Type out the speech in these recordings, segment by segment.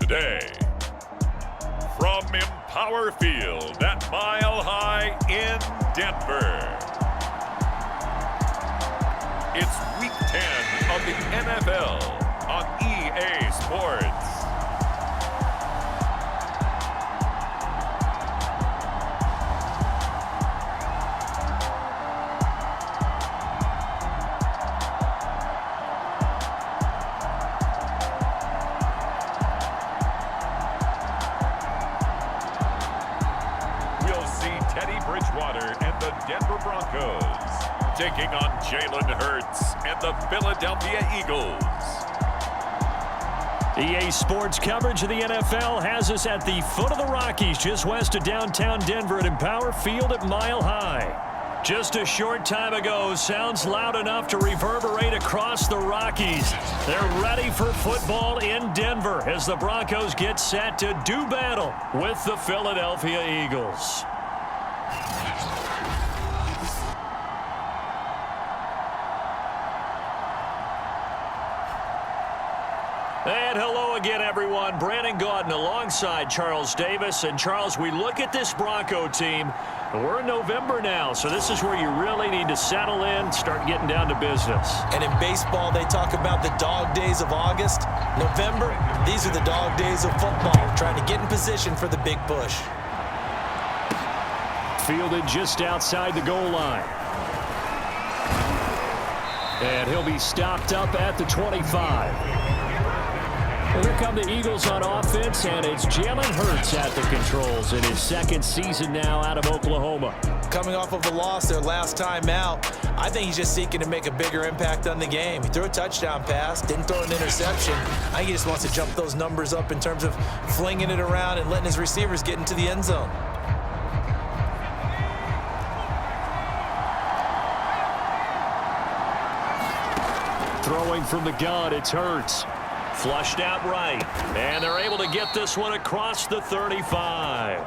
today. From Empower Field at Mile High in Denver, it's Week 10 of the NFL on EA Sports. And the Denver Broncos taking on Jalen Hurts and the Philadelphia Eagles. EA Sports coverage of the NFL has us at the foot of the Rockies, just west of downtown Denver at Empower Field at Mile High. Just a short time ago, sounds loud enough to reverberate across the Rockies. They're ready for football in Denver as the Broncos get set to do battle with the Philadelphia Eagles. And hello again, everyone. Brandon Gaudin alongside Charles Davis. And, Charles, we look at this Bronco team. We're in November now, so this is where you really need to settle in, start getting down to business. And in baseball, they talk about the dog days of August. November, these are the dog days of football, trying to get in position for the big push. Fielded just outside the goal line. And he'll be stopped up at the 25. Here come the Eagles on offense, and it's Jalen Hurts at the controls in his second season now out of Oklahoma. Coming off of a loss their last time out, I think he's just seeking to make a bigger impact on the game. He threw a touchdown pass, didn't throw an interception. I think he just wants to jump those numbers up in terms of flinging it around and letting his receivers get into the end zone. Throwing from the gun, it's Hurts. Flushed out right, and they're able to get this one across the 35.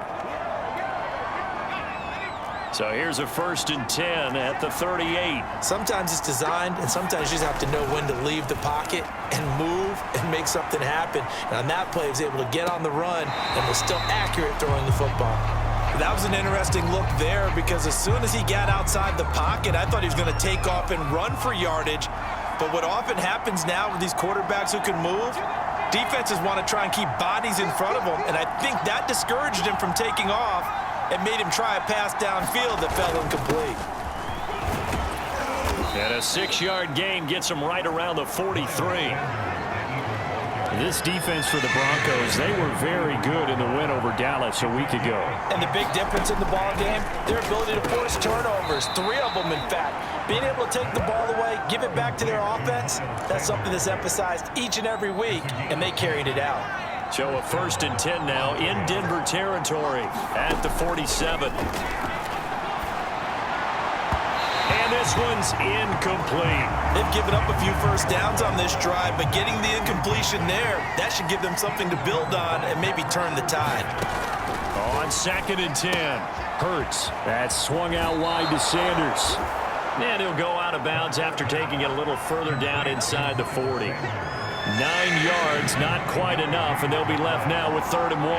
So here's a 1st and 10 at the 38. Sometimes it's designed, and sometimes you just have to know when to leave the pocket and move and make something happen. And on that play, he was able to get on the run and was still accurate throwing the football. That was an interesting look there because as soon as he got outside the pocket, I thought he was going to take off and run for yardage. But what often happens now with these quarterbacks who can move, defenses want to try and keep bodies in front of them, and I think that discouraged him from taking off and made him try a pass downfield that fell incomplete. And a 6-yard gain gets him right around the 43. This defense for the Broncos, they were very good in the win over Dallas a week ago. And the big difference in the ball game, their ability to force turnovers, 3 of them in fact. Being able to take the ball away, give it back to their offense, that's something that's emphasized each and every week, and they carried it out. So a 1st and 10 now in Denver territory at the 47. And this one's incomplete. They've given up a few first downs on this drive, but getting the incompletion there, that should give them something to build on and maybe turn the tide. On 2nd and 10, Hurts. That's swung out wide to Sanders. And he'll go out of bounds after taking it a little further down inside the 40. 9 yards, not quite enough, and they'll be left now with 3rd and 1.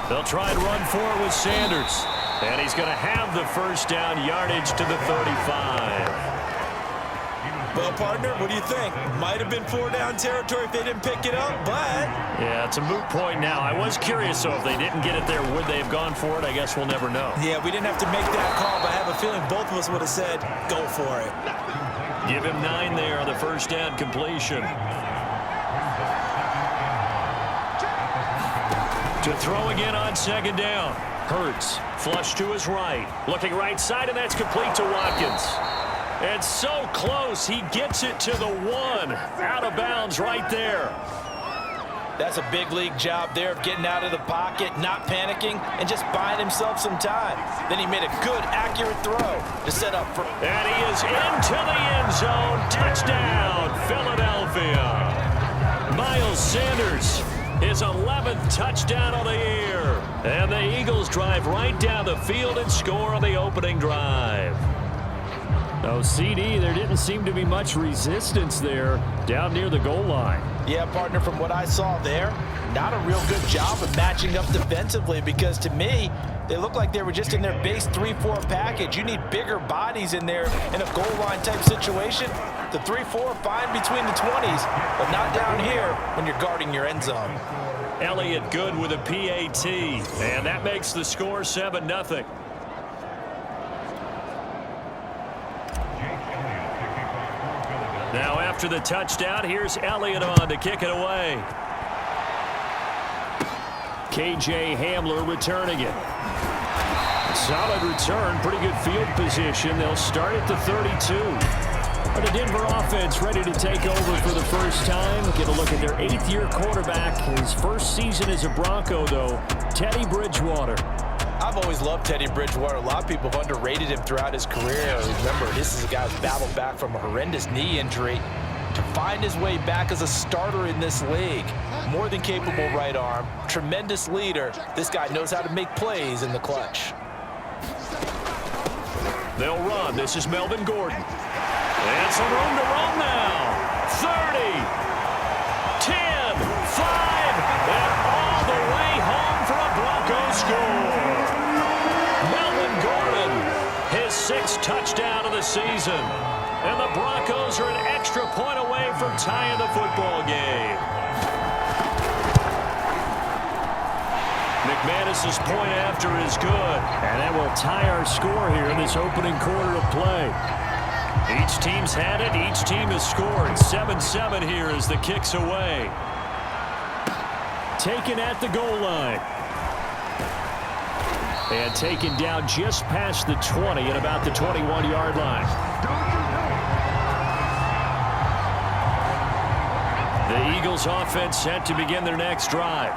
They'll try and run for it with Sanders. And he's going to have the first down yardage to the 35. Well, partner, what do you think? Might have been 4-down territory if they didn't pick it up, but... Yeah, it's a moot point now. I was curious, though, if they didn't get it there, would they have gone for it? I guess we'll never know. Yeah, we didn't have to make that call, but I have a feeling both of us would have said, go for it. Give him 9 there on the first down completion. To throw again on 2nd down. Hurts, flush to his right. Looking right side, and that's complete to Watkins. And so close, he gets it to the 1. Out of bounds right there. That's a big league job there of getting out of the pocket, not panicking, and just buying himself some time. Then he made a good, accurate throw to set up for... And he is into the end zone. Touchdown, Philadelphia. Miles Sanders, his 11th touchdown of the year. And the Eagles drive right down the field and score on the opening drive. Oh, CD, there didn't seem to be much resistance there down near the goal line. Yeah, partner, from what I saw there, not a real good job of matching up defensively, because to me, they look like they were just in their base 3-4 package. You need bigger bodies in there in a goal line type situation. The 3-4 fine between the 20s, but not down here when you're guarding your end zone. Elliott good with a PAT, and that makes the score 7-0. Now after the touchdown, here's Elliott on to kick it away. KJ Hamler returning it. Solid return, pretty good field position. They'll start at the 32. The Denver offense ready to take over for the first time. Get a look at their 8th-year quarterback. His first season as a Bronco, though, Teddy Bridgewater. I've always loved Teddy Bridgewater. A lot of people have underrated him throughout his career. Remember, this is a guy who's battled back from a horrendous knee injury to find his way back as a starter in this league. More than capable right arm, tremendous leader. This guy knows how to make plays in the clutch. They'll run. This is Melvin Gordon. And some room to run now. 30, 10, 5, and all the way home for a Broncos score. Melvin Gordon, his 6th touchdown of the season. And the Broncos are an extra point away from tying the football game. McManus's point after is good. And that will tie our score here in this opening quarter of play. Each team's had it. Each team has scored. 7-7 here as the kick's away. Taken at the goal line. And taken down just past the 20 at about the 21-yard line. The Eagles offense set to begin their next drive.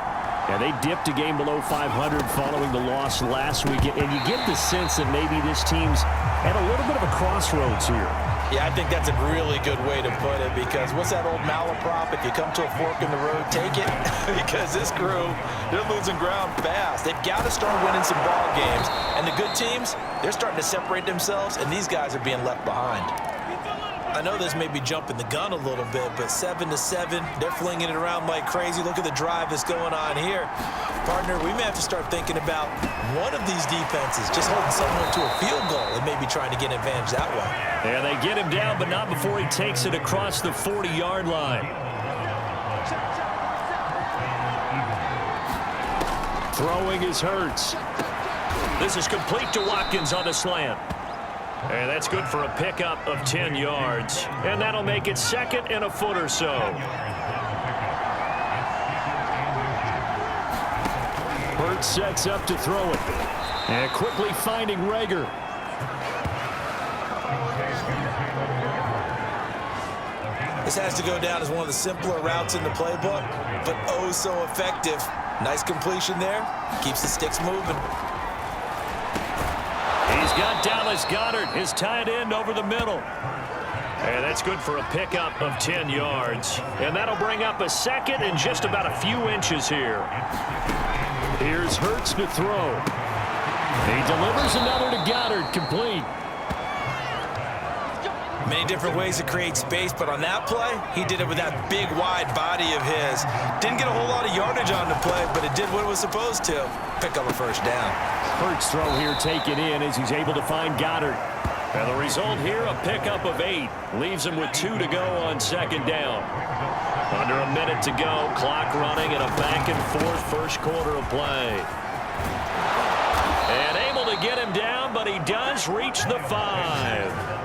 And they dipped a game below 500 following the loss last week. And you get the sense that maybe this team's at a little bit of a crossroads here. Yeah, I think that's a really good way to put it, because what's that old malaprop? If you come to a fork in the road, take it. Because this crew, they're losing ground fast. They've got to start winning some ball games. And the good teams, they're starting to separate themselves, and these guys are being left behind. I know this may be jumping the gun a little bit, but 7-7, they're flinging it around like crazy. Look at the drive that's going on here. Partner, we may have to start thinking about one of these defenses just holding someone to a field goal and maybe trying to get an advantage that way. And they get him down, but not before he takes it across the 40-yard line. Throwing is Hurts. This is complete to Watkins on the slant. And that's good for a pickup of 10 yards. And that'll make it 2nd and a foot or so. Hurts sets up to throw it. And quickly finding Rager. This has to go down as one of the simpler routes in the playbook, but oh so effective. Nice completion there. Keeps the sticks moving. He's got Dallas Goedert, his tight end, over the middle. And that's good for a pickup of 10 yards. And that'll bring up a 2nd and just about a few inches here. Here's Hurts to throw. He delivers another to Goedert, complete. Many different ways to create space, but on that play, he did it with that big, wide body of his. Didn't get a whole lot of yardage on the play, but it did what it was supposed to. Pick up a first down. Hurts throw here taken in as he's able to find Goedert. And the result here, a pickup of 8. Leaves him with 2 to go on 2nd down. Under a minute to go, clock running, and a back-and-forth first quarter of play. And able to get him down, but he does reach the 5.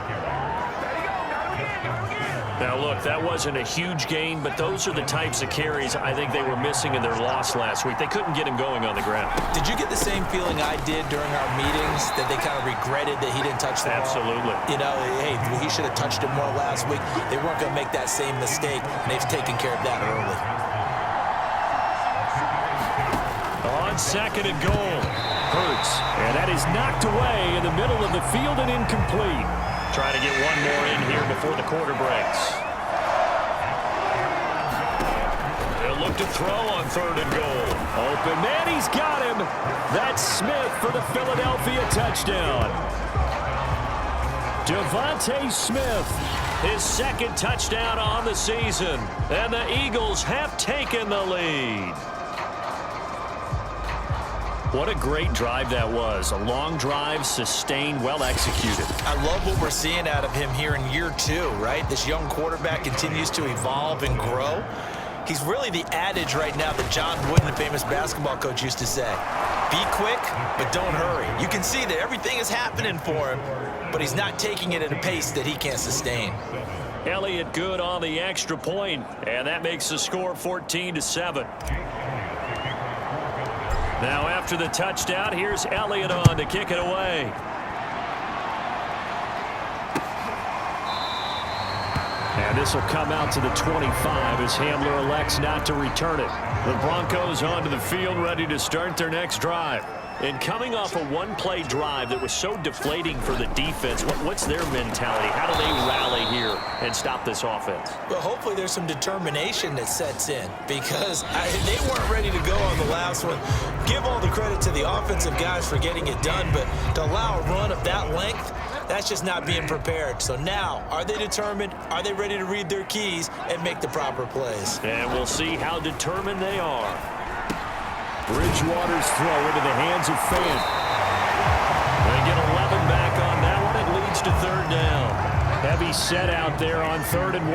Now, look, that wasn't a huge gain, but those are the types of carries I think they were missing in their loss last week. They couldn't get him going on the ground. Did you get the same feeling I did during our meetings, that they kind of regretted that he didn't touch the ball? Absolutely. You know, hey, he should have touched it more last week. They weren't going to make that same mistake, and they've taken care of that early. On 2nd and goal, Hurts. And that is knocked away in the middle of the field and incomplete. Trying to get one more in here before the quarter breaks. They'll look to throw on 3rd and goal. Open man, he's got him. That's Smith for the Philadelphia touchdown. Devontae Smith, his second touchdown on the season. And the Eagles have taken the lead. What a great drive that was. A long drive, sustained, well executed. I love what we're seeing out of him here in year 2, right? This young quarterback continues to evolve and grow. He's really the adage right now that John Wooden, the famous basketball coach, used to say. Be quick, but don't hurry. You can see that everything is happening for him, but he's not taking it at a pace that he can't sustain. Elliott good on the extra point, and that makes the score 14-7. Now after the touchdown, here's Elliott on to kick it away. And this will come out to the 25 as Hamler elects not to return it. The Broncos onto the field ready to start their next drive. And coming off a one-play drive that was so deflating for the defense, what's their mentality? How do they rally here and stop this offense? Well, hopefully there's some determination that sets in because they weren't ready to go on the last one. Give all the credit to the offensive guys for getting it done, but to allow a run of that length, that's just not being prepared. So now, are they determined? Are they ready to read their keys and make the proper plays? And we'll see how determined they are. Bridgewater's throw into the hands of Fant. They get 11 back on that one. It leads to third down. Heavy set out there on 3rd and 1.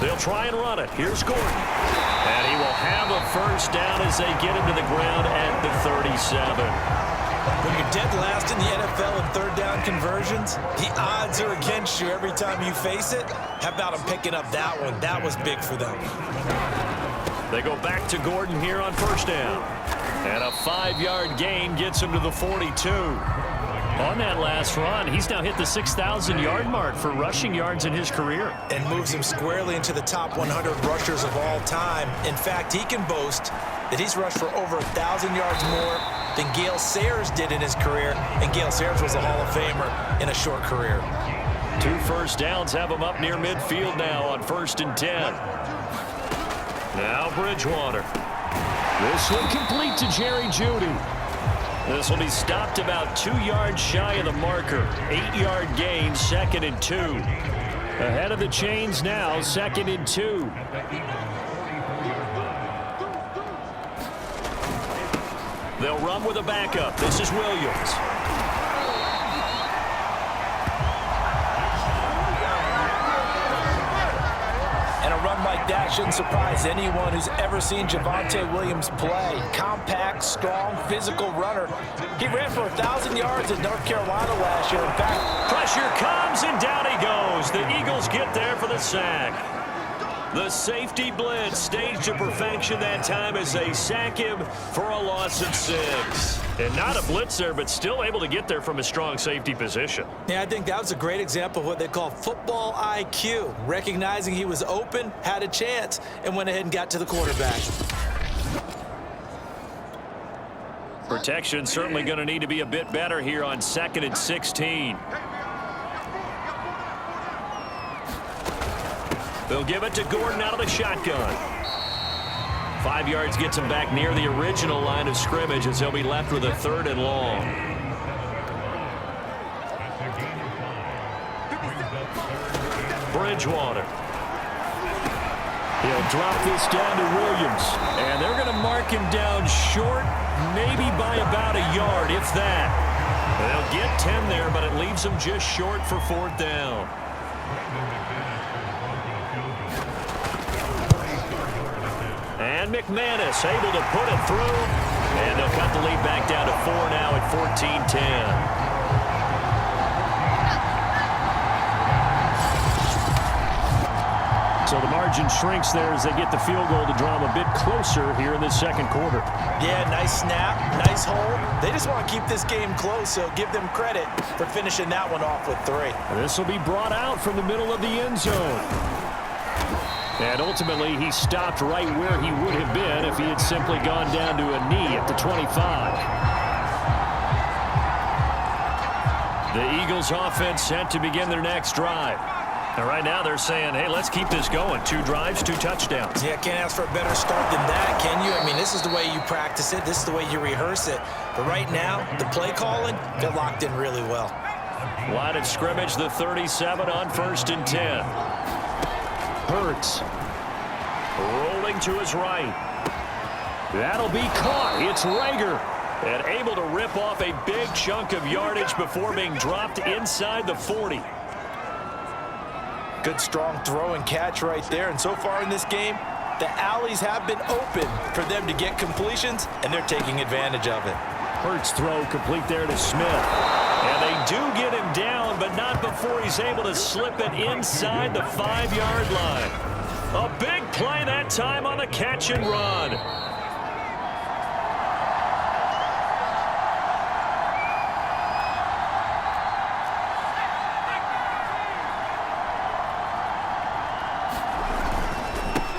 They'll try and run it. Here's Gordon. And he will have a first down as they get him to the ground at the 37. When you're dead last in the NFL in third down conversions, the odds are against you every time you face it. How about them picking up that one? That was big for them. They go back to Gordon here on first down. And a 5-yard gain gets him to the 42. On that last run, he's now hit the 6,000-yard mark for rushing yards in his career. And moves him squarely into the top 100 rushers of all time. In fact, he can boast that he's rushed for over 1,000 yards more than Gale Sayers did in his career. And Gale Sayers was a Hall of Famer in a short career. 2 first downs have him up near midfield now on 1st and 10. Now Bridgewater. This one complete to Jerry Jeudy. This will be stopped about 2 yards shy of the marker. 8-yard gain, 2nd and 2. Ahead of the chains now, 2nd and 2. They'll run with a backup. This is Williams. And a run like that shouldn't surprise anyone who's ever seen Javonte Williams play. Compact, strong, physical runner. He ran for 1,000 yards in North Carolina last year. In fact, pressure comes and down he goes. The Eagles get there for the sack. The safety blitz staged to perfection that time as they sack him for a loss of 6. And not a blitz there, but still able to get there from a strong safety position. Yeah, I think that was a great example of what they call football IQ. Recognizing he was open, had a chance, and went ahead and got to the quarterback. Protection certainly going to need to be a bit better here on 2nd and 16. They'll give it to Gordon out of the shotgun. 5 yards gets him back near the original line of scrimmage as they'll be left with a 3rd and long. Bridgewater. He'll drop this down to Williams. And they're going to mark him down short, maybe by about a yard, if that. They'll get 10 there, but it leaves them just short for 4th down. And McManus able to put it through. And they'll cut the lead back down to 4 now at 14-10. So the margin shrinks there as they get the field goal to draw them a bit closer here in the 2nd quarter. Yeah, nice snap, nice hole. They just want to keep this game close, so give them credit for finishing that one off with 3. And this will be brought out from the middle of the end zone. And ultimately, he stopped right where he would have been if he had simply gone down to a knee at the 25. The Eagles offense set to begin their next drive. And right now they're saying, hey, let's keep this going. 2 drives, 2 touchdowns. Yeah, can't ask for a better start than that, can you? I mean, this is the way you practice it. This is the way you rehearse it. But right now, the play calling, they're locked in really well. Line of scrimmage, the 37 on 1st and 10. Hurts. Rolling to his right. That'll be caught. It's Rager. And able to rip off a big chunk of yardage before being dropped inside the 40. Good, strong throw and catch right there. And so far in this game, the alleys have been open for them to get completions, and they're taking advantage of it. Hurts throw complete there to Smith. And they do get him down, but not before he's able to slip it inside the 5-yard line. A big play that time on the catch and run.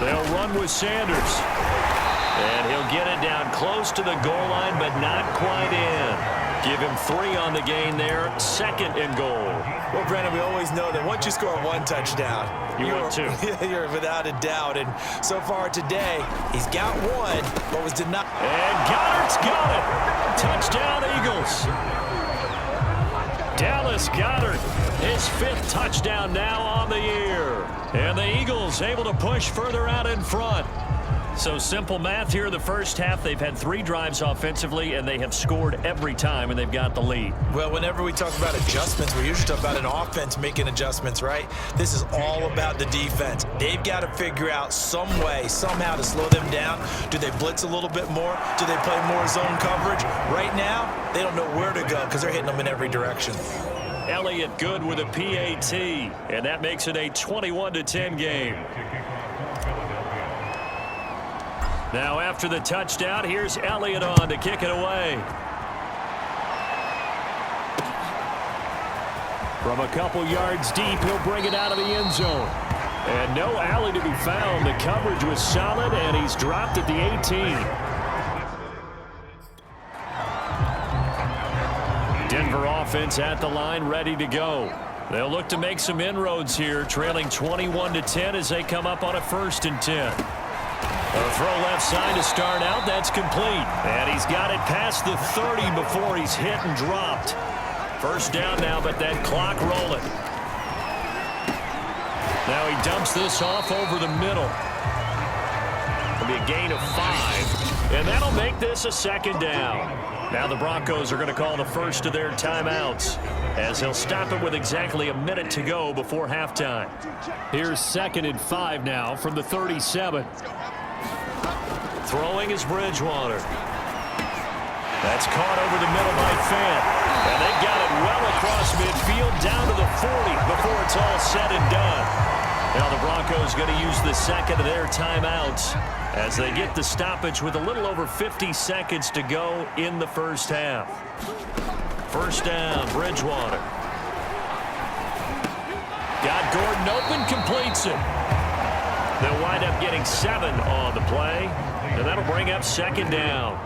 They'll run with Sanders. And he'll get it down close to the goal line, but not quite in. Give him 3 on the gain there, 2nd and goal. Well, Brandon, we always know that once you score 1 touchdown, you're 2. You're without a doubt. And so far today, he's got 1, but was denied. And Goddard's got it. Touchdown, Eagles. Dallas Goedert, his 5th touchdown now on the year. And the Eagles able to push further out in front. So simple math here in the first half. They've had 3 drives offensively, and they have scored every time, and they've got the lead. Well, whenever we talk about adjustments, we usually talk about an offense making adjustments, right? This is all about the defense. They've got to figure out some way, somehow to slow them down. Do they blitz a little bit more? Do they play more zone coverage? Right now, they don't know where to go because they're hitting them in every direction. Elliott good with a PAT, and that makes it a 21-10 game. Now after the touchdown, here's Elliott on to kick it away. From a couple yards deep, he'll bring it out of the end zone. And no alley to be found. The coverage was solid, and he's dropped at the 18. Denver offense at the line, ready to go. They'll look to make some inroads here, trailing 21-10 as they come up on a 1st and 10. A throw left side to start out. That's complete. And he's got it past the 30 before he's hit and dropped. First down now, but that clock rolling. Now he dumps this off over the middle. It'll be a gain of 5. And that'll make this a 2nd down. Now the Broncos are going to call the first of their timeouts, as they'll stop it with exactly a minute to go before halftime. Here's 2nd and 5 now from the 37. Throwing is Bridgewater. That's caught over the middle by Fant. And they got it well across midfield down to the 40 before it's all said and done. Now the Broncos going to use the 2nd of their timeouts as they get the stoppage with a little over 50 seconds to go in the first half. First down, Bridgewater. Got Gordon open, completes it. They'll wind up getting 7 on the play, and that'll bring up 2nd down.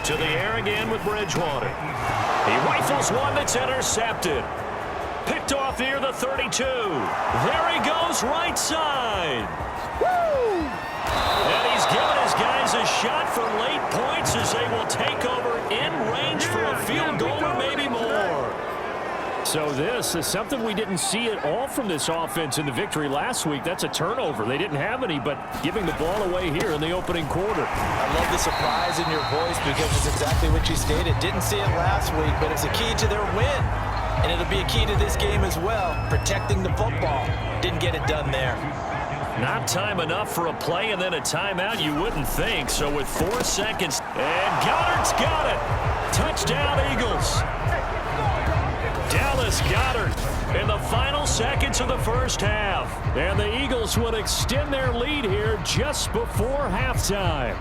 To the air again with Bridgewater. He rifles one that's intercepted. Picked off near the 32. There he goes, right side. Woo! And he's given his guys a shot for late points as they will take over in range for a field goal or maybe more. So this is something we didn't see at all from this offense in the victory last week. That's a turnover. They didn't have any, but giving the ball away here in the opening quarter. I love the surprise in your voice because it's exactly what you stated. Didn't see it last week, but it's a key to their win. And it'll be a key to this game as well, protecting the football. Didn't get it done there. Not time enough for a play and then a timeout, you wouldn't think. So with 4 seconds, and Goddard's got it. Touchdown, Eagles. Dallas Goedert in the final seconds of the first half. And the Eagles will extend their lead here just before halftime.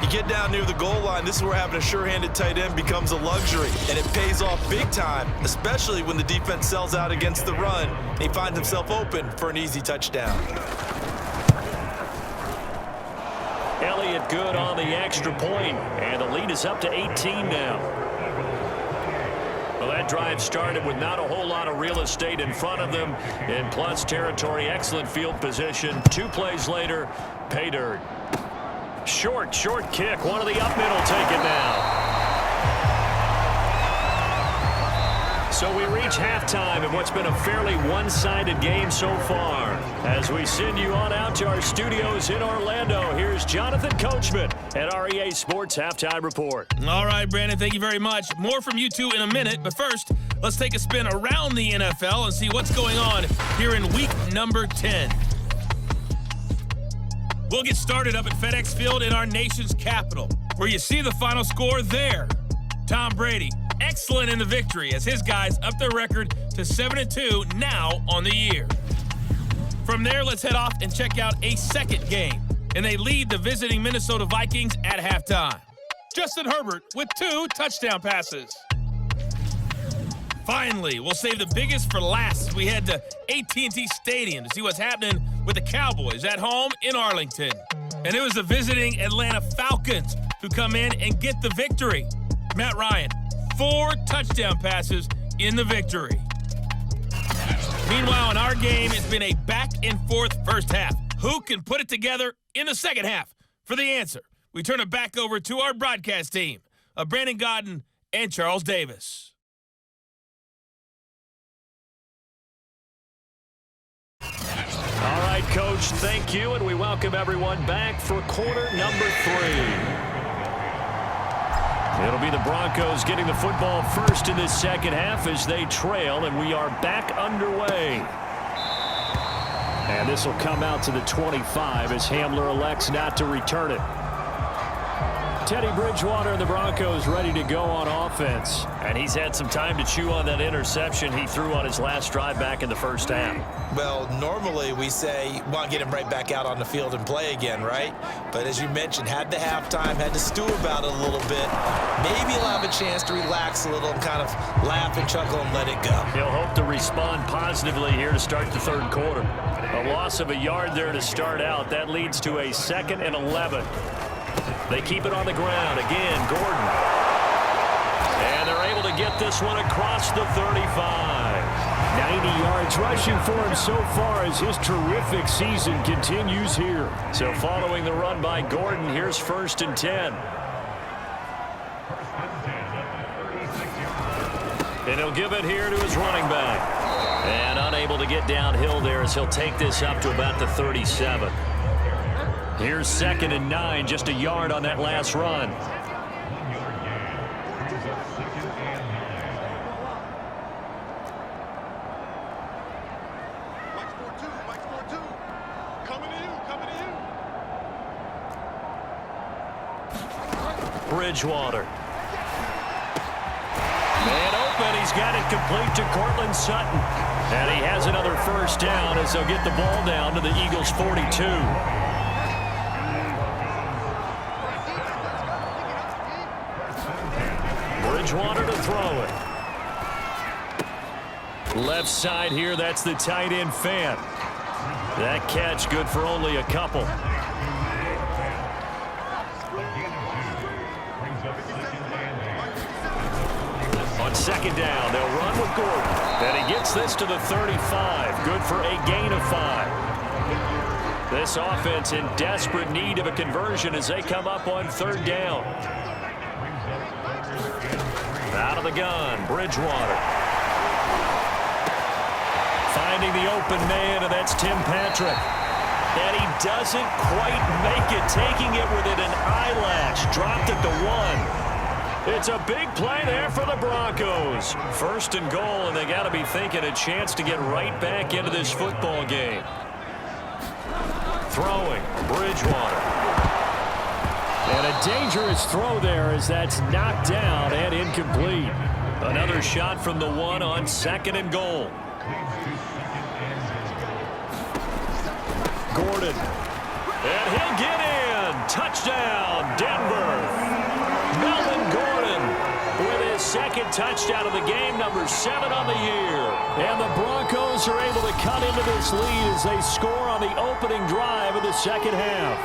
You get down near the goal line, this is where having a sure-handed tight end becomes a luxury, and it pays off big time, especially when the defense sells out against the run, and he finds himself open for an easy touchdown. Elliott good on the extra point, and the lead is up to 18 now. Well, that that drive started with not a whole lot of real estate in front of them. In plus territory, excellent field position. 2 plays later, pay dirt. Short kick. One of the up middle taken now. So we reach halftime in what's been a fairly one-sided game so far. As we send you on out to our studios in Orlando, here's Jonathan Coachman at REA Sports Halftime Report. All right, Brandon, thank you very much. More from you two in a minute, but first, let's take a spin around the NFL and see what's going on here in week number 10. We'll get started up at FedEx Field in our nation's capital, where you see the final score there. Tom Brady, excellent in the victory as his guys up their record to 7-2 now on the year. From there, let's head off and check out a second game, and they lead the visiting Minnesota Vikings at halftime. Justin Herbert with 2 touchdown passes. Finally, we'll save the biggest for last as we head to AT&T Stadium to see what's happening with the Cowboys at home in Arlington. And it was the visiting Atlanta Falcons who come in and get the victory. Matt Ryan, 4 touchdown passes in the victory. Meanwhile, in our game, it's been a back-and-forth first half. Who can put it together in the second half? For the answer, we turn it back over to our broadcast team of Brandon Godden and Charles Davis. All right, Coach, thank you, and we welcome everyone back for quarter number 3. It'll be the Broncos getting the football first in this second half as they trail, and we are back underway. And this will come out to the 25 as Hamler elects not to return it. Teddy Bridgewater and the Broncos ready to go on offense. And he's had some time to chew on that interception he threw on his last drive back in the first half. Well, normally we say, want to get him right back out on the field and play again, right? But as you mentioned, had the halftime, had to stew about it a little bit. Maybe he'll have a chance to relax a little and kind of laugh and chuckle and let it go. He'll hope to respond positively here to start the third quarter. A loss of a yard there to start out. That leads to a 2nd and 11. They keep it on the ground. Again, Gordon. And they're able to get this one across the 35. 90 yards rushing for him so far as his terrific season continues here. So following the run by Gordon, here's 1st and 10. And he'll give it here to his running back. And unable to get downhill there as he'll take this up to about the 37. Here's 2nd and 9, just a yard on that last run. Bridgewater. Man open, he's got it complete to Cortland Sutton. And he has another first down as they'll get the ball down to the Eagles' 42. Bridgewater to throw it. Left side here, that's the tight end Fant. That catch good for only a couple. On 2nd down, they'll run with Gordon. And he gets this to the 35. Good for a gain of 5. This offense in desperate need of a conversion as they come up on 3rd down. Out of the gun, Bridgewater. Finding the open man, and that's Tim Patrick. And he doesn't quite make it, taking it within an eyelash. Dropped it to 1. It's a big play there for the Broncos. 1st and goal, and they got to be thinking a chance to get right back into this football game. Throwing, Bridgewater. And a dangerous throw there as that's knocked down and incomplete. Another shot from the 1 on 2nd and goal. Gordon. And he'll get in. Touchdown, Denver. Melvin Gordon with his 2nd touchdown of the game, number 7 on the year. And the Broncos are able to cut into this lead as they score on the opening drive of the second half.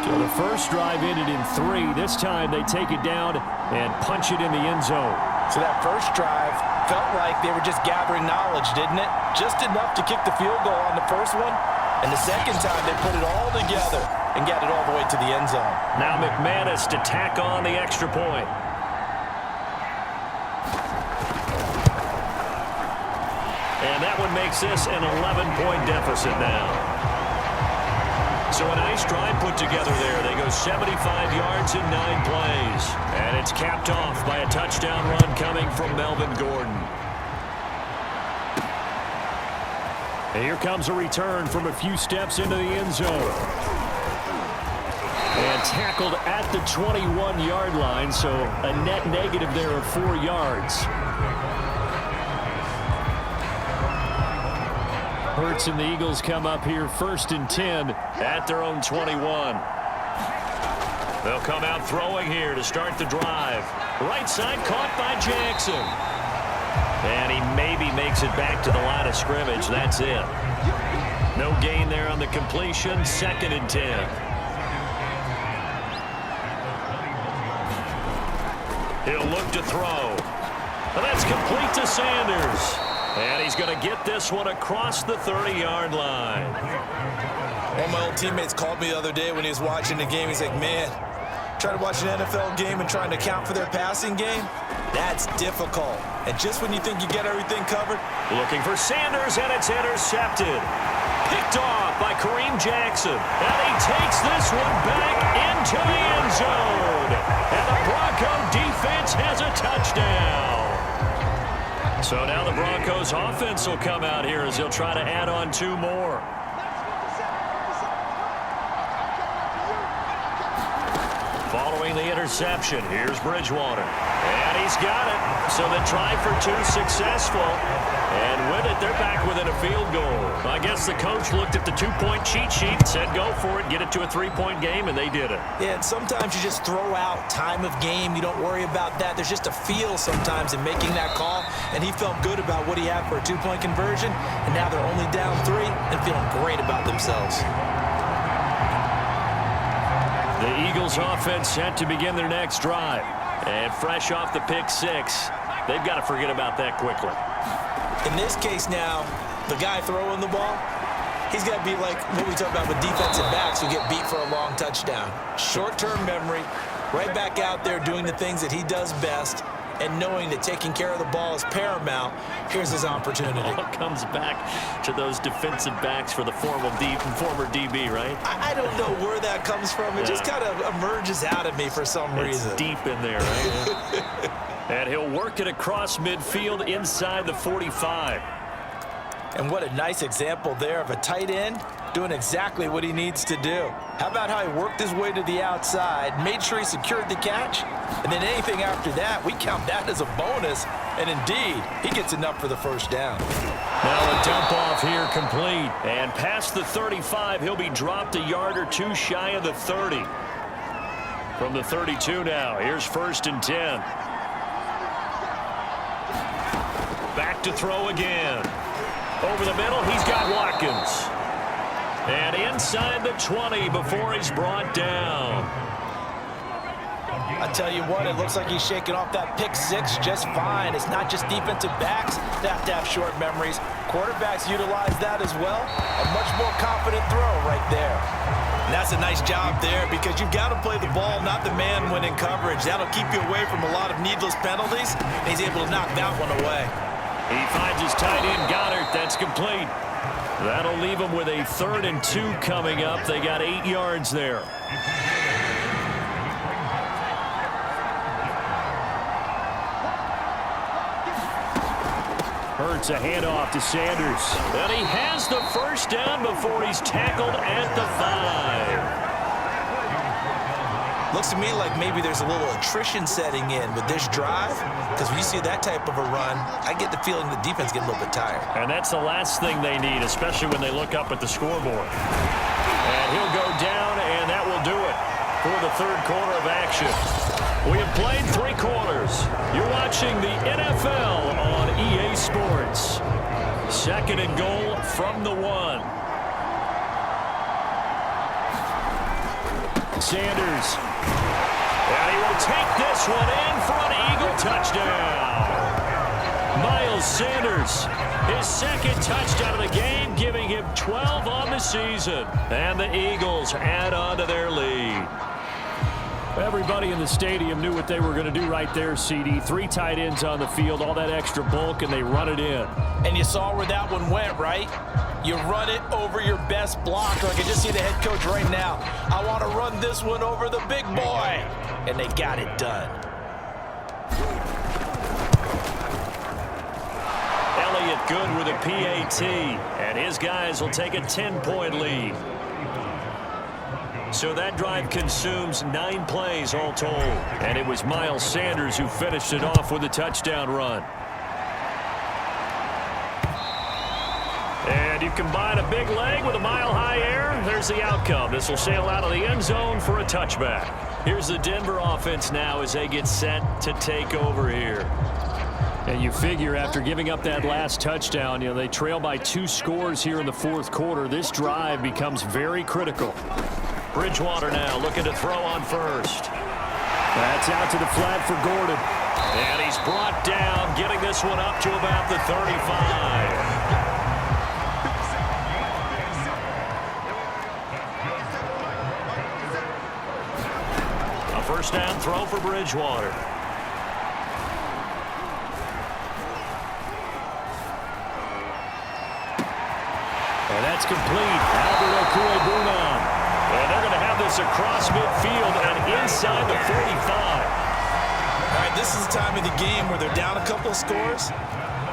So the first drive ended in 3. This time they take it down and punch it in the end zone. So that first drive felt like they were just gathering knowledge, didn't it? Just enough to kick the field goal on the first one. And the second time, they put it all together and got it all the way to the end zone. Now McManus to tack on the extra point. And that one makes this an 11-point deficit now. So a nice drive put together there. They go 75 yards in 9 plays. And it's capped off by a touchdown run coming from Melvin Gordon. And here comes a return from a few steps into the end zone. And tackled at the 21-yard line, so a net negative there of 4 yards. Hurts and the Eagles come up here 1st and 10 at their own 21. They'll come out throwing here to start the drive. Right side caught by Jackson. And he maybe makes it back to the line of scrimmage. That's it. No gain there on the completion. 2nd and 10. He'll look to throw. And that's complete to Sanders. And he's going to get this one across the 30-yard line. One of my old teammates called me the other day when he was watching the game. He's like, man, trying to watch an NFL game and trying to account for their passing game, that's difficult. And just when you think you get everything covered. Looking for Sanders, and it's intercepted. Picked off by Kareem Jackson. And he takes this one back into the end zone. And the Bronco defense has a touchdown. So now the Broncos offense will come out here as they'll try to add on 2 more. Following the interception, here's Bridgewater. And he's got it. So the try for 2 successful. And with it, they're back within a field goal. I guess the coach looked at the 2-point cheat sheet and said, go for it, get it to a 3-point game, and they did it. Yeah, and sometimes you just throw out time of game. You don't worry about that. There's just a feel sometimes in making that call, and he felt good about what he had for a 2-point conversion, and now they're only down 3 and feeling great about themselves. The Eagles offense set to begin their next drive. And fresh off the pick 6, they've got to forget about that quickly. In this case now, the guy throwing the ball, he's got to be like what we talk about with defensive backs who get beat for a long touchdown. Short-term memory, right back out there doing the things that he does best, and knowing that taking care of the ball is paramount. Here's his opportunity. All comes back to those defensive backs for the former DB, right? I don't know where that comes from. It just kind of emerges out of me for some reason. It's deep in there, right? And he'll work it across midfield inside the 45. And what a nice example there of a tight end doing exactly what he needs to do. How about how he worked his way to the outside, made sure he secured the catch, and then anything after that, we count that as a bonus. And indeed, he gets enough for the first down. Now a dump off here complete. And past the 35, he'll be dropped a yard or 2 shy of the 30. From the 32 now, here's 1st and 10. Back to throw again. Over the middle, he's got Watkins. And inside the 20 before he's brought down. I tell you what, it looks like he's shaking off that pick 6 just fine. It's not just defensive backs that have to have short memories. Quarterbacks utilize that as well. A much more confident throw right there. And that's a nice job there because you've got to play the ball, not the man when in coverage. That'll keep you away from a lot of needless penalties. And he's able to knock that one away. He finds his tight end, Goddard. That's complete. That'll leave him with a 3rd and 2 coming up. They got 8 yards there. Hurts a handoff to Sanders. And he has the first down before he's tackled at the 5. Looks to me like maybe there's a little attrition setting in with this drive, because when you see that type of a run, I get the feeling the defense getting a little bit tired. And that's the last thing they need, especially when they look up at the scoreboard. And he'll go down, and that will do it for the 3rd quarter of action. We have played 3 quarters. You're watching the NFL on EA Sports. 2nd and goal from the 1. Sanders. And he will take this one in for an Eagle touchdown. Miles Sanders, his second touchdown of the game, giving him 12 on the season. And the Eagles add on to their lead. Everybody in the stadium knew what they were going to do right there, CD. 3 tight ends on the field, all that extra bulk, and they run it in. And you saw where that one went, right? You run it over your best blocker. I can just see the head coach right now. I want to run this one over the big boy. And they got it done. Elliott good with a PAT, and his guys will take a 10-point lead. So that drive consumes 9 plays all told. And it was Miles Sanders who finished it off with a touchdown run. And you combine a big leg with a mile-high air, there's the outcome. This will sail out of the end zone for a touchback. Here's the Denver offense now as they get set to take over here. And you figure after giving up that last touchdown, they trail by 2 scores here in the fourth quarter. This drive becomes very critical. Bridgewater now looking to throw on first. That's out to the flat for Gordon. And he's brought down, getting this one up to about the 35. First down throw for Bridgewater. And that's complete. Albert Okwuegbunam. And they're going to have this across midfield and inside the 45. All right, this is the time of the game where they're down a couple of scores,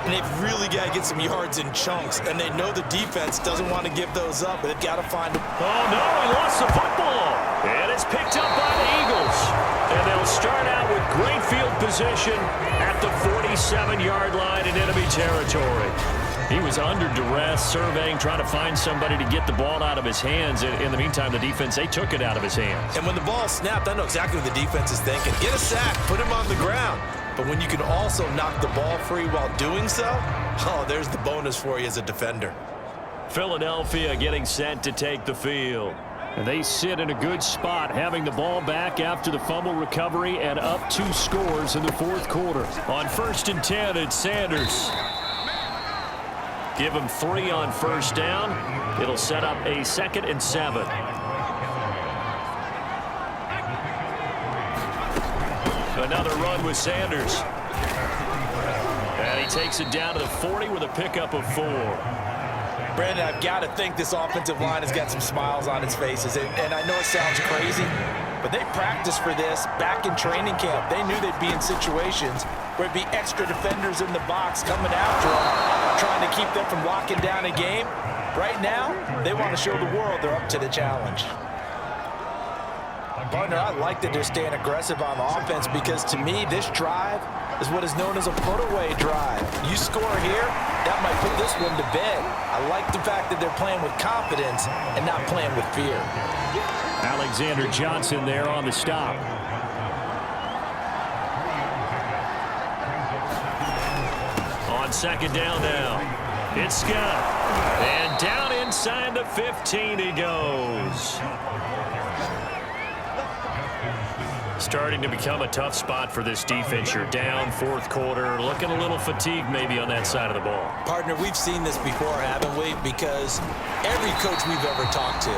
and they've really got to get some yards in chunks. And they know the defense doesn't want to give those up, but they've got to find them. Oh, no, he lost the football. And it's picked up by the Eagles. And they'll start out with great field position at the 47-yard line in enemy territory. He was under duress, surveying, trying to find somebody to get the ball out of his hands. In the meantime, the defense, they took it out of his hands. And when the ball snapped, I know exactly what the defense is thinking. Get a sack, put him on the ground. But when you can also knock the ball free while doing so, oh, there's the bonus for you as a defender. Philadelphia getting set to take the field. And they sit in a good spot, having the ball back after the fumble recovery and up 2 scores in the fourth quarter. On 1st and 10, it's Sanders. Give him 3 on first down. It'll set up a 2nd and 7. Another run with Sanders. And he takes it down to the 40 with a pickup of 4. Brandon, I've got to think this offensive line has got some smiles on its faces. And I know it sounds crazy, but they practiced for this back in training camp. They knew they'd be in situations where it'd be extra defenders in the box coming after them, trying to keep them from locking down a game. Right now, they want to show the world they're up to the challenge. Partner, I like that they're staying aggressive on offense because, to me, this drive is what is known as a put-away drive. You score here, that might put this one to bed. I like the fact that they're playing with confidence and not playing with fear. Alexander Johnson there on the stop. On 2nd down now, it's Scott. And down inside the 15 he goes. Starting to become a tough spot for this defense. You're down fourth quarter, looking a little fatigued maybe on that side of the ball. Partner, we've seen this before, haven't we? Because every coach we've ever talked to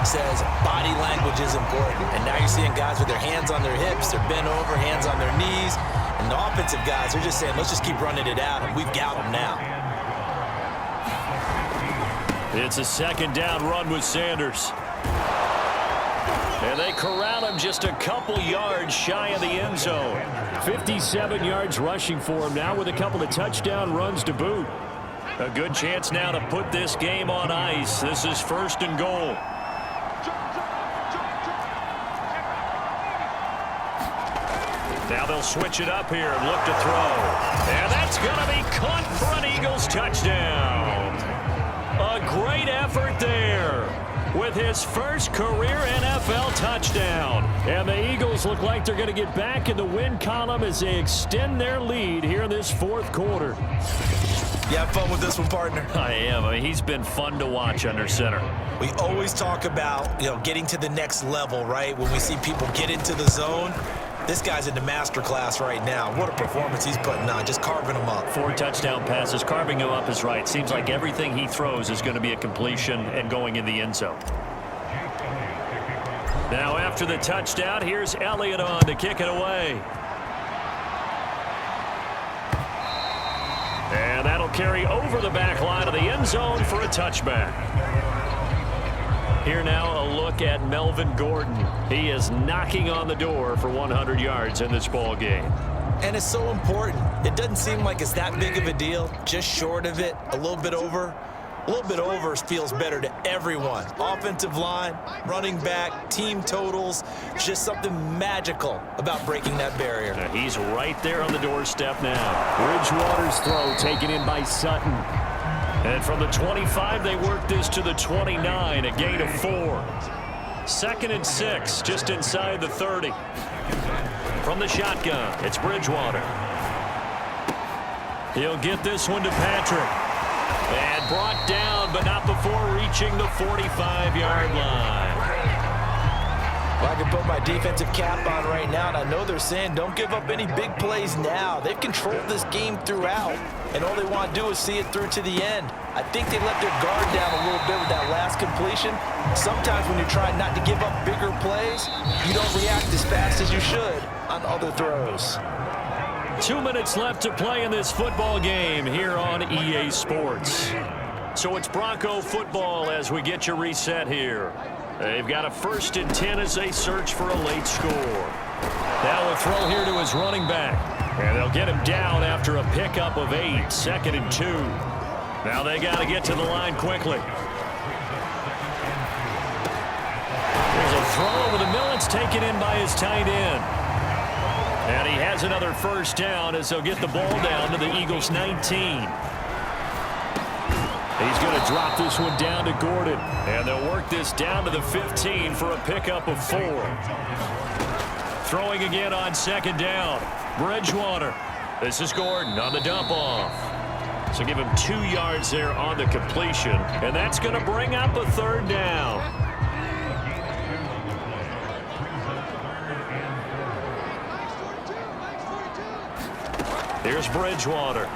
says body language is important. And now you're seeing guys with their hands on their hips, they're bent over, hands on their knees. And the offensive guys are just saying, let's just keep running it out, and we've got them now. It's a 2nd down run with Sanders. And they corral him just a couple yards shy of the end zone. 57 yards rushing for him now with a couple of touchdown runs to boot. A good chance now to put this game on ice. This is 1st and goal. Now they'll switch it up here and look to throw. And that's going to be caught for an Eagles touchdown. A great effort there with his first career NFL touchdown. And the Eagles look like they're going to get back in the win column as they extend their lead here in this fourth quarter. You have fun with this one, partner? I am. I mean, he's been fun to watch under center. We always talk about, getting to the next level, right? When we see people get into the zone. This guy's in the master class right now. What a performance he's putting on, just carving them up. 4 touchdown passes. Carving him up is right. Seems like everything he throws is going to be a completion and going in the end zone. Now after the touchdown, here's Elliott on to kick it away. And that'll carry over the back line of the end zone for a touchback. Here now, a look at Melvin Gordon. He is knocking on the door for 100 yards in this ball game. And it's so important. It doesn't seem like it's that big of a deal. Just short of it, a little bit over. A little bit over feels better to everyone. Offensive line, running back, team totals. Just something magical about breaking that barrier. He's right there on the doorstep now. Bridgewater's throw taken in by Sutton. And from the 25, they work this to the 29, a gain of 4. 2nd and 6, just inside the 30. From the shotgun, it's Bridgewater. He'll get this one to Patrick. And brought down, but not before reaching the 45-yard line. Well, I can put my defensive cap on right now, and I know they're saying don't give up any big plays now. They've controlled this game throughout, and all they want to do is see it through to the end. I think they let their guard down a little bit with that last completion. Sometimes when you're trying not to give up bigger plays, you don't react as fast as you should on other throws. 2 minutes left to play in this football game here on EA Sports. So it's Bronco football as we get you reset here. They've got a 1st and 10 as they search for a late score. Now a throw here to his running back. And they'll get him down after a pickup of 8, 2nd and 2. Now they got to get to the line quickly. There's a throw over the middle. It's taken in by his tight end. And he has another 1st down as they'll get the ball down to the Eagles' 19. He's going to drop this one down to Gordon. And they'll work this down to the 15 for a pickup of 4. Throwing again on 2nd down. Bridgewater. This is Gordon on the dump off. So give him 2 yards there on the completion. And that's going to bring up a 3rd down. Here's Bridgewater.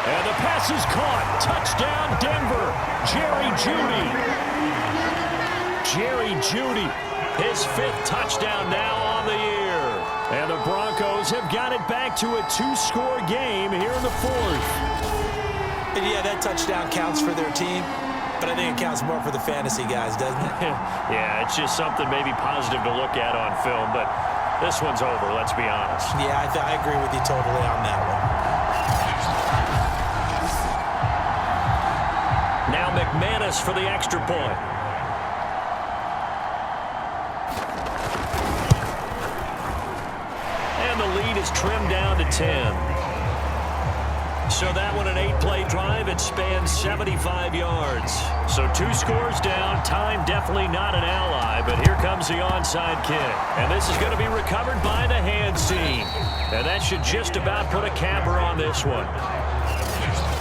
And the pass is caught. Touchdown, Denver. Jerry Jeudy, his 5th touchdown now on the year. And the Broncos have got it back to a 2-score game here in the 4th. And yeah, that touchdown counts for their team, but I think it counts more for the fantasy guys, doesn't it? Yeah, it's just something maybe positive to look at on film, but this one's over, let's be honest. Yeah, I agree with you totally on that one. Now McManus for the extra point. And the lead is trimmed down to 10. So that one an 8-play drive. It spans 75 yards. So 2 scores down. Time definitely not an ally, but here comes the onside kick. And this is going to be recovered by the hands team. And that should just about put a capper on this one.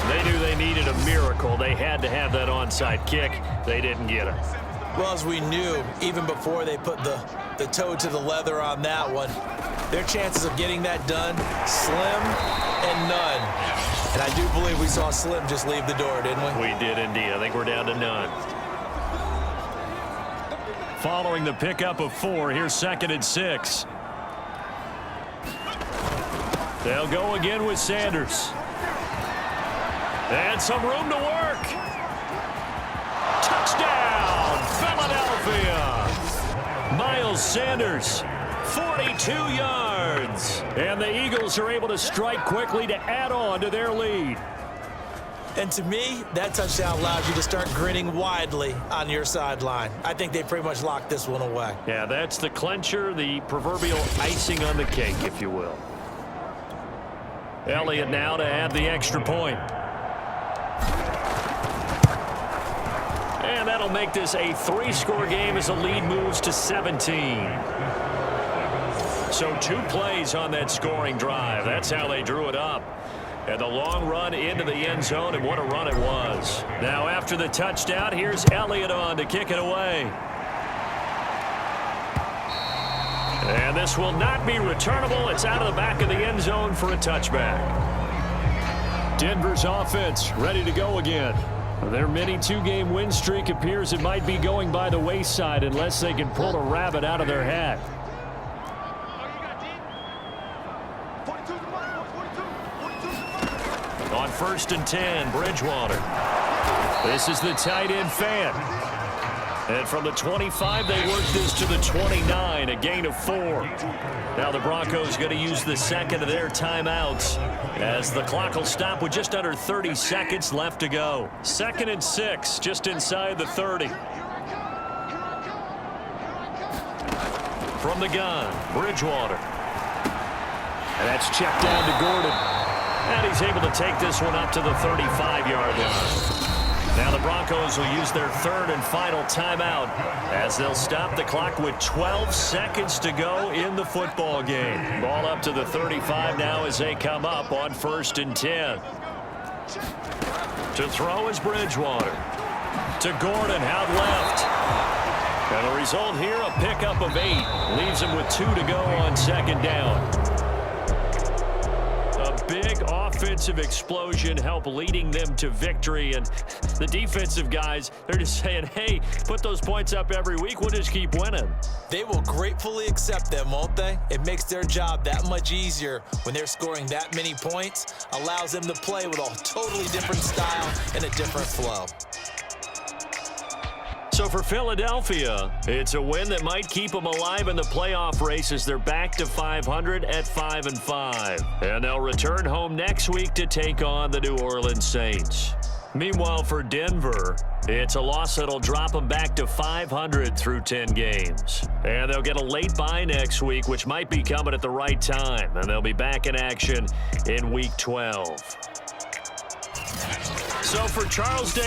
They knew they needed a miracle. They had to have that onside kick. They didn't get it. Well, as we knew, even before they put the toe to the leather on that one, their chances of getting that done, slim and none. And I do believe we saw Slim just leave the door, didn't we? We did indeed. I think we're down to none. Following the pickup of 4, here's 2nd and 6. They'll go again with Sanders. And some room to work. Touchdown, Philadelphia. Miles Sanders, 42 yards. And the Eagles are able to strike quickly to add on to their lead. And to me, that touchdown allows you to start grinning widely on your sideline. I think they pretty much locked this one away. Yeah, that's the clincher, the proverbial icing on the cake, if you will. Elliott now to add the extra point. And that'll make this a 3-score game as the lead moves to 17. So 2 plays on that scoring drive. That's how they drew it up. And the long run into the end zone, and what a run it was. Now after the touchdown, here's Elliott on to kick it away. And this will not be returnable. It's out of the back of the end zone for a touchback. Denver's offense ready to go again. Their mini two-game win streak appears it might be going by the wayside unless they can pull a rabbit out of their hat. On 1st and 10, Bridgewater. This is the tight end fan. And from the 25, they work this to the 29, a gain of 4. Now the Broncos going to use the second of their timeouts as the clock will stop with just under 30 seconds left to go. 2nd and 6, just inside the 30. From the gun, Bridgewater. And that's checked down to Gordon. And he's able to take this one up to the 35-yard line. Now the Broncos will use their 3rd and final timeout as they'll stop the clock with 12 seconds to go in the football game. Ball up to the 35 now as they come up on 1st and 10. To throw is Bridgewater. To Gordon, out left. And the result here, a pickup of 8. Leaves him with 2 to go on 2nd down. A big offensive explosion helped leading them to victory, and the defensive guys, they're just saying, hey, put those points up every week, we'll just keep winning. They will gratefully accept them, won't they? It makes their job that much easier when they're scoring that many points, allows them to play with a totally different style and a different flow. So for Philadelphia, it's a win that might keep them alive in the playoff race as they're back to 500 at 5-5. And they'll return home next week to take on the New Orleans Saints. Meanwhile, for Denver, it's a loss that'll drop them back to 500 through 10 games. And they'll get a late bye next week, which might be coming at the right time. And they'll be back in action in Week 12. So for Charles Day.